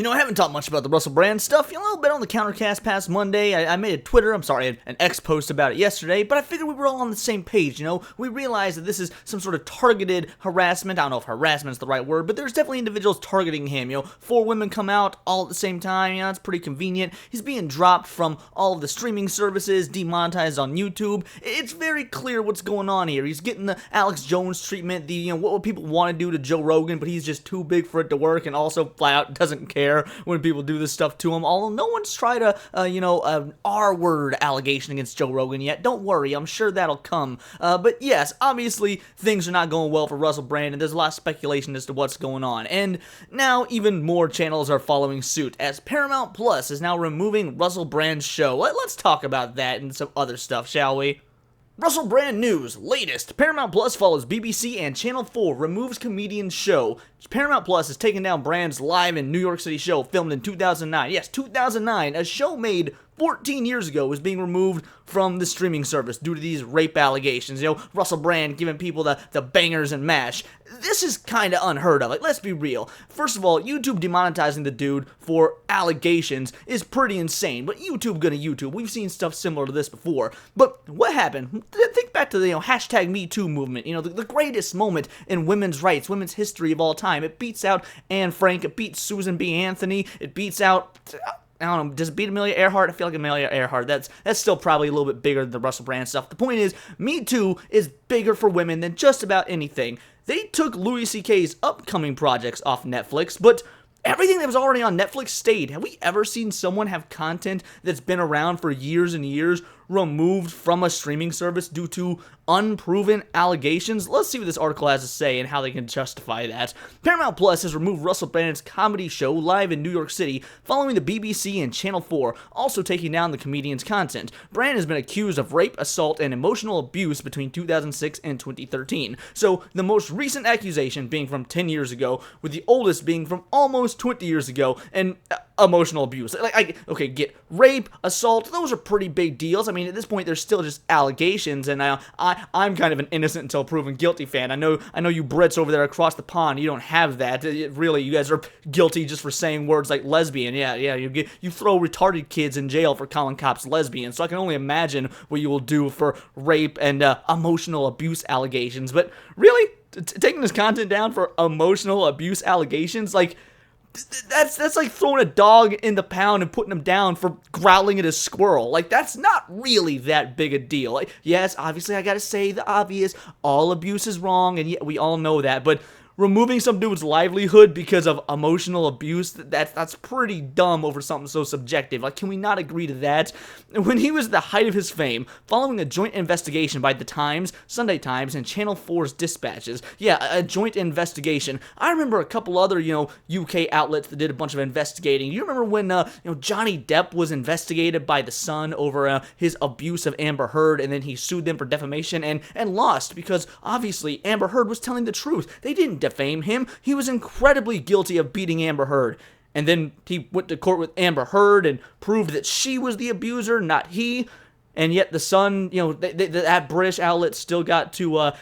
I haven't talked much about the Russell Brand stuff. A little bit on the Countercast past Monday. I made a Twitter, an X post about it yesterday, but I figured we were all on the same page, We realized that this is some sort of targeted harassment. I don't know if harassment is the right word, but there's definitely individuals targeting him, 4 women come out all at the same time, it's pretty convenient. He's being dropped from all of the streaming services, demonetized on YouTube. It's very clear what's going on here. He's getting the Alex Jones treatment, what would people want to do to Joe Rogan, but he's just too big for it to work, and also flat out doesn't care when people do this stuff to him. Although no one's tried an R-word allegation against Joe Rogan yet. Don't worry, I'm sure that'll come. But yes, obviously things are not going well for Russell Brand, and there's a lot of speculation as to what's going on. And now even more channels are following suit, as Paramount Plus is now removing Russell Brand's show. Let's talk about that and some other stuff, shall we? Russell Brand news, latest. Paramount Plus follows BBC and Channel 4 removes comedian's show. Paramount Plus has taken down Brand's live in New York City show filmed in 2009. Yes, 2009. A show made 14 years ago is being removed from the streaming service due to these rape allegations. Russell Brand giving people the bangers and mash. This is kind of unheard of. Let's be real. First of all, YouTube demonetizing the dude for allegations is pretty insane. But YouTube gonna YouTube. We've seen stuff similar to this before. But what happened? Think back to the hashtag Me Too movement. The greatest moment in women's rights, women's history of all time. It beats out Anne Frank. It beats Susan B. Anthony. It beats out, I don't know, does it beat Amelia Earhart? I feel like Amelia Earhart, that's still probably a little bit bigger than the Russell Brand stuff. The point is, Me Too is bigger for women than just about anything. They took Louis C.K.'s upcoming projects off Netflix, but everything that was already on Netflix stayed. Have we ever seen someone have content that's been around for years and years removed from a streaming service due to unproven allegations? Let's see what this article has to say and how they can justify that. Paramount Plus has removed Russell Brand's comedy show live in New York City following the BBC and Channel 4 also taking down the comedian's content. Brand has been accused of rape, assault, and emotional abuse between 2006 and 2013. So the most recent accusation being from 10 years ago, with the oldest being from almost 20 years ago, and emotional abuse. Okay, get rape, assault, those are pretty big deals. At this point, they're still just allegations, and I'm kind of an innocent until proven guilty fan. I know you Brits over there across the pond, you don't have that. Really, you guys are guilty just for saying words like lesbian. Yeah, you throw retarded kids in jail for calling cops lesbian, so I can only imagine what you will do for rape and emotional abuse allegations. But really, taking this content down for emotional abuse allegations, that's like throwing a dog in the pound and putting him down for growling at a squirrel. That's not really that big a deal. Yes, obviously I gotta say the obvious, all abuse is wrong, and we all know that, but removing some dude's livelihood because of emotional abuse, that's pretty dumb over something so subjective. Can we not agree to that? When he was at the height of his fame, following a joint investigation by The Times, Sunday Times, and Channel 4's Dispatches. Yeah, a joint investigation. I remember a couple other, UK outlets that did a bunch of investigating. You remember when, Johnny Depp was investigated by The Sun over his abuse of Amber Heard, and then he sued them for defamation and lost because, obviously, Amber Heard was telling the truth. They didn't defame him. He was incredibly guilty of beating Amber Heard. And then he went to court with Amber Heard and proved that she was the abuser, not he. And yet the Sun, that British outlet still got to,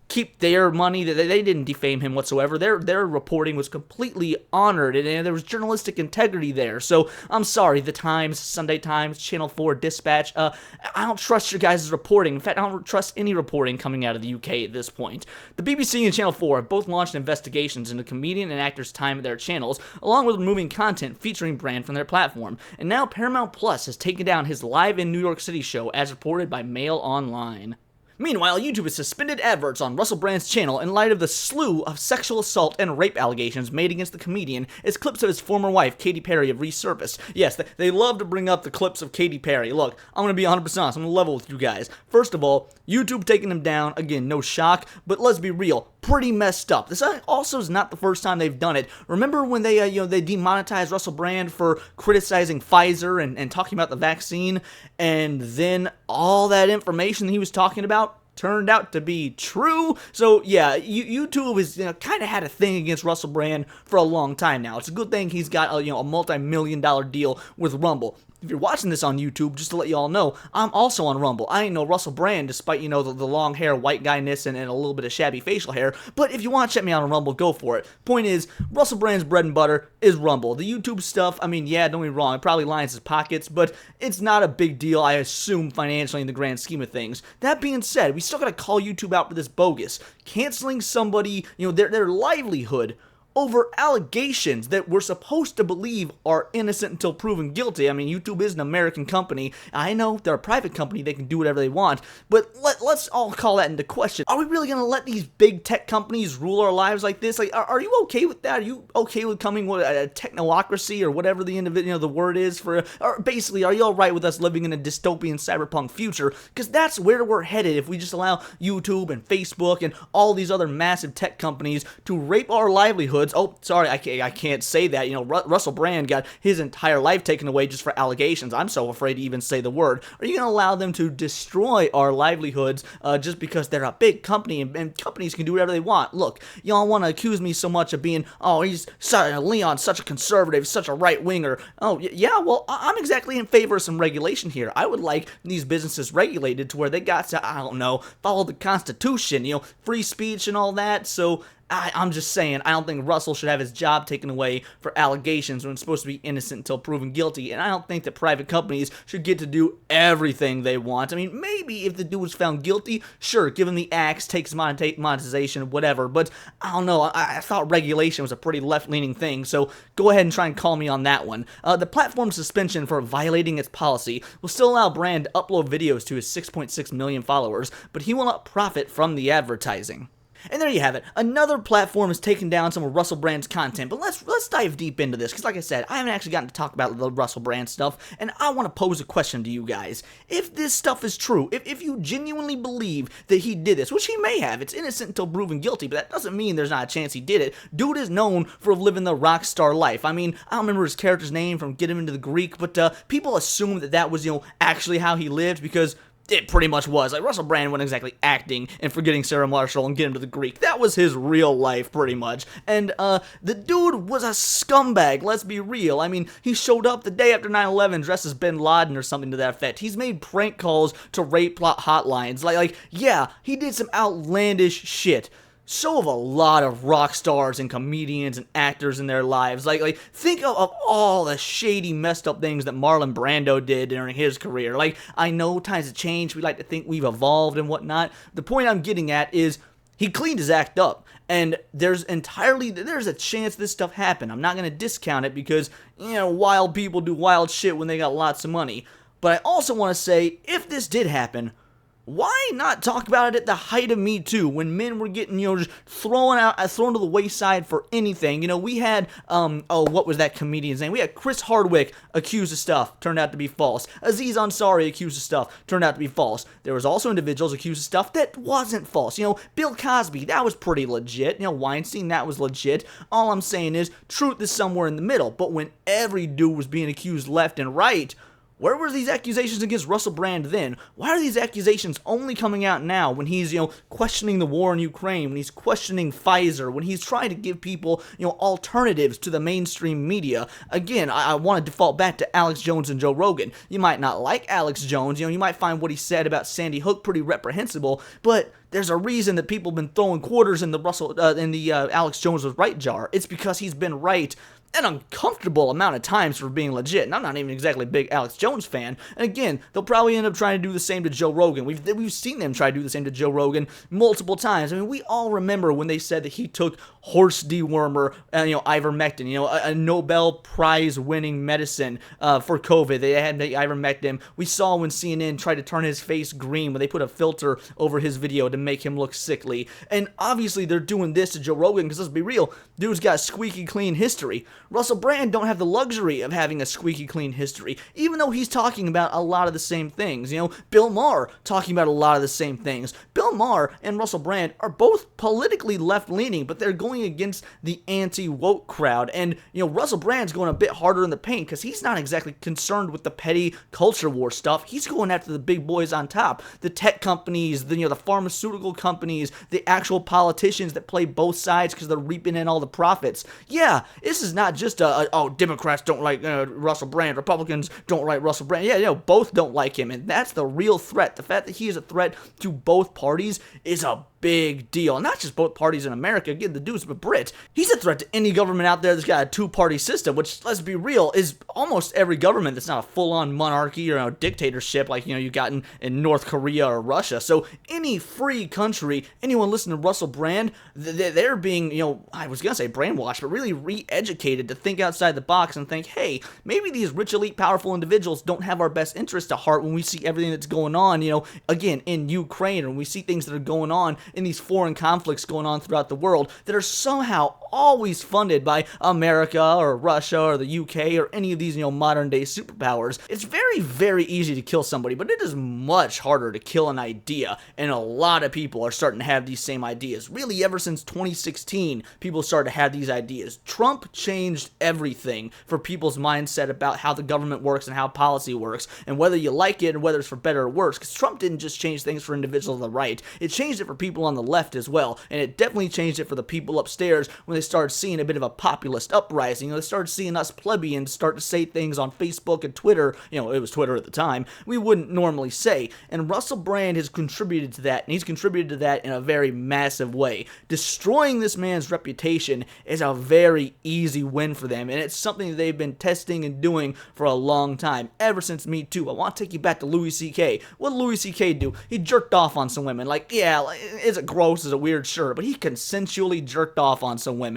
keep their money. They didn't defame him whatsoever. Their reporting was completely honored, and there was journalistic integrity there. So I'm sorry, The Times, Sunday Times, Channel 4, Dispatch. I don't trust your guys' reporting. In fact, I don't trust any reporting coming out of the UK at this point. The BBC and Channel 4 have both launched investigations into comedian and actors' time at their channels, along with removing content featuring Brand from their platform. And now Paramount Plus has taken down his live in New York City show, as reported by Mail Online. Meanwhile, YouTube has suspended adverts on Russell Brand's channel in light of the slew of sexual assault and rape allegations made against the comedian as clips of his former wife, Katy Perry, have resurfaced. Yes, they love to bring up the clips of Katy Perry. Look, I'm going to be 100% honest. I'm going to level with you guys. First of all, YouTube taking him down, again, no shock, but let's be real, pretty messed up. This also is not the first time they've done it. Remember when they demonetized Russell Brand for criticizing Pfizer and talking about the vaccine, and then all that information that he was talking about turned out to be true? So yeah, YouTube has kind of had a thing against Russell Brand for a long time now. It's a good thing he's got a multi-million-dollar deal with Rumble. if you're watching this on YouTube, just to let you all know, I'm also on Rumble. I ain't no Russell Brand, despite, you know, the long hair, white guyness, and a little bit of shabby facial hair, but if you want to check me out on Rumble, go for it. Point is, Russell Brand's bread and butter is Rumble. The YouTube stuff, I mean, yeah, don't get me wrong, it probably lines his pockets, but it's not a big deal, I assume, financially in the grand scheme of things. That being said, we still gotta call YouTube out for this bogus. Canceling somebody, you know, their livelihood over allegations that we're supposed to believe are innocent until proven guilty. I mean, YouTube is an American company. I know they're a private company, they can do whatever they want, but let's all call that into question. Are we really going to let these big tech companies rule our lives like this? Like, are you okay with that? Are you okay with coming with a technocracy or whatever the the word is for, or basically, are you all right with us living in a dystopian cyberpunk future? Because that's where we're headed if we just allow YouTube and Facebook and all these other massive tech companies to rape our livelihoods. Oh, sorry, I can't say that. You know, Russell Brand got his entire life taken away just for allegations. I'm so afraid to even say the word. Are you going to allow them to destroy our livelihoods just because they're a big company and companies can do whatever they want? Look, y'all want to accuse me so much of being, oh, Leon's such a conservative, such a right-winger. Oh, yeah, well, I'm exactly in favor of some regulation here. I would like these businesses regulated to where they got to, I don't know, follow the Constitution, you know, free speech and all that, so I'm just saying, I don't think Russell should have his job taken away for allegations when it's supposed to be innocent until proven guilty, and I don't think that private companies should get to do everything they want. I mean, maybe if the dude was found guilty, sure, give him the axe, takes monetization, whatever, but I don't know, I thought regulation was a pretty left-leaning thing, so go ahead and try and call me on that one. The platform's suspension for violating its policy will still allow Brand to upload videos to his 6.6 million followers, but he will not profit from the advertising. And there you have it. Another platform has taken down some of Russell Brand's content, but let's dive deep into this, because like I said, I haven't actually gotten to talk about the Russell Brand stuff, and I want to pose a question to you guys. If this stuff is true, if you genuinely believe that he did this, which he may have, it's innocent until proven guilty, but that doesn't mean there's not a chance he did it. Dude is known for living the rock star life. I mean, I don't remember his character's name from Get Him Into the Greek, but people assume that that was, you know, actually how he lived, because it pretty much was. Like, Russell Brand wasn't exactly acting and forgetting Sarah Marshall and Get Him to the Greek. That was his real life, pretty much. And, the dude was a scumbag, let's be real. I mean, he showed up the day after 9/11 dressed as Bin Laden or something to that effect. He's made prank calls to rape plot hotlines. Like, yeah, he did some outlandish shit. So have a lot of rock stars and comedians and actors in their lives. Like think of all the shady, messed up things that Marlon Brando did during his career. Like, I know times have changed. We like to think we've evolved and whatnot. The point I'm getting at is he cleaned his act up. And there's a chance this stuff happened. I'm not going to discount it because, you know, wild people do wild shit when they got lots of money. But I also want to say, if this did happen, why not talk about it at the height of Me Too, when men were getting, you know, just thrown to the wayside for anything? You know, we had, what was that comedian's name? We had Chris Hardwick accused of stuff, turned out to be false. Aziz Ansari accused of stuff, turned out to be false. There was also individuals accused of stuff that wasn't false. You know, Bill Cosby, that was pretty legit. You know, Weinstein, that was legit. All I'm saying is, truth is somewhere in the middle. But when every dude was being accused left and right, where were these accusations against Russell Brand then? Why are these accusations only coming out now when he's, you know, questioning the war in Ukraine, when he's questioning Pfizer, when he's trying to give people, you know, alternatives to the mainstream media? Again, I want to default back to Alex Jones and Joe Rogan. You might not like Alex Jones, you know, you might find what he said about Sandy Hook pretty reprehensible, but there's a reason that people have been throwing quarters in the Alex Jones was right jar. It's because he's been right an uncomfortable amount of times for being legit, and I'm not even exactly a big Alex Jones fan. And again, they'll probably end up trying to do the same to Joe Rogan. We've seen them try to do the same to Joe Rogan multiple times. I mean, we all remember when they said that he took horse dewormer, ivermectin, a Nobel Prize winning medicine for COVID. They had the ivermectin. We saw when CNN tried to turn his face green when they put a filter over his video to make him look sickly. And obviously they're doing this to Joe Rogan because let's be real, dude's got a squeaky clean history. Russell Brand don't have the luxury of having a squeaky clean history, even though he's talking about a lot of the same things. Bill Maher talking about a lot of the same things. Bill Maher and Russell Brand are both politically left-leaning, but they're going against the anti-woke crowd. And, Russell Brand's going a bit harder in the paint because he's not exactly concerned with the petty culture war stuff. He's going after the big boys on top. The tech companies, the pharmaceutical companies, the actual politicians that play both sides because they're reaping in all the profits. Yeah, this is not just oh, Democrats don't like Russell Brand, Republicans don't like Russell Brand. Yeah, both don't like him, and that's the real threat. The fact that he is a threat to both parties is a big deal. Not just both parties in America. Again, the dude's a Brit. He's a threat to any government out there that's got a two-party system, which, let's be real, is almost every government that's not a full-on monarchy or a dictatorship like, you got in North Korea or Russia. So any free country, anyone listening to Russell Brand, they're being, I was going to say brainwashed, but really re-educated to think outside the box and think, hey, maybe these rich, elite, powerful individuals don't have our best interest at heart when we see everything that's going on, again, in Ukraine, and we see things that are going on in these foreign conflicts going on throughout the world that are somehow always funded by America or Russia or the UK or any of these, modern day superpowers. It's very, very easy to kill somebody, but it is much harder to kill an idea, and a lot of people are starting to have these same ideas. Really, ever since 2016, people started to have these ideas. Trump changed everything for people's mindset about how the government works and how policy works, and whether you like it or whether it's for better or worse, because Trump didn't just change things for individuals on the right, it changed it for people on the left as well, and it definitely changed it for the people upstairs when they started seeing a bit of a populist uprising. They started seeing us plebeians start to say things on Facebook and Twitter, it was Twitter at the time, we wouldn't normally say, and Russell Brand has contributed to that, and he's contributed to that in a very massive way. Destroying this man's reputation is a very easy win for them, and it's something that they've been testing and doing for a long time, ever since Me Too. I want to take you back to Louis C.K. What did Louis C.K. do? He jerked off on some women. Is it gross? Is it weird? Sure, but he consensually jerked off on some women.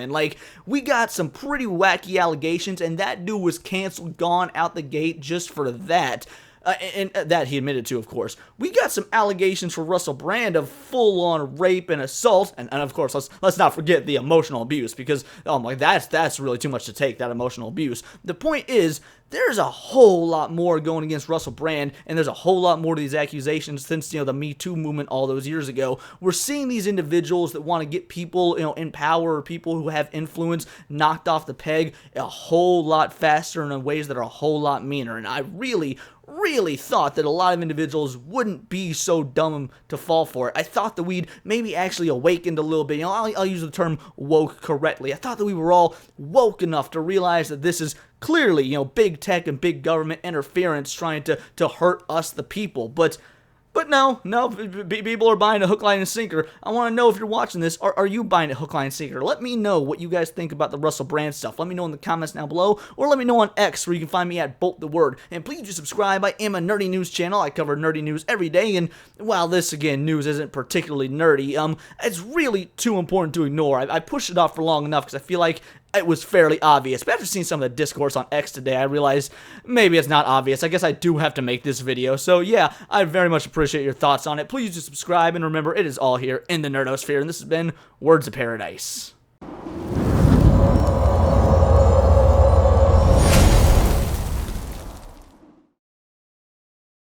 We got some pretty wacky allegations, and that dude was canceled, gone out the gate just for that. And that he admitted to, of course. We got some allegations for Russell Brand of full-on rape and assault, and of course, let's not forget the emotional abuse, because, oh my, that's really too much to take, that emotional abuse. The point is, there's a whole lot more going against Russell Brand, and there's a whole lot more to these accusations since, the Me Too movement all those years ago. We're seeing these individuals that want to get people, in power, or people who have influence, knocked off the peg a whole lot faster and in ways that are a whole lot meaner, and I really thought that a lot of individuals wouldn't be so dumb to fall for it. I thought that we'd maybe actually awakened a little bit. I'll use the term woke correctly. I thought that we were all woke enough to realize that this is clearly, big tech and big government interference trying to hurt us, the people. But no, people are buying a hook, line, and sinker. I want to know, if you're watching this, are you buying a hook, line, and sinker? Let me know what you guys think about the Russell Brand stuff. Let me know in the comments down below, or let me know on X, where you can find me at Bolt the Word. And please do subscribe. I am a nerdy news channel. I cover nerdy news every day, and while this, again, news isn't particularly nerdy, it's really too important to ignore. I pushed it off for long enough because I feel like it was fairly obvious, but after seeing some of the discourse on X today, I realized maybe it's not obvious. I guess I do have to make this video. So yeah, I very much appreciate your thoughts on it. Please do subscribe, and remember, it is all here in the Nerdosphere, and this has been Words of Paradise.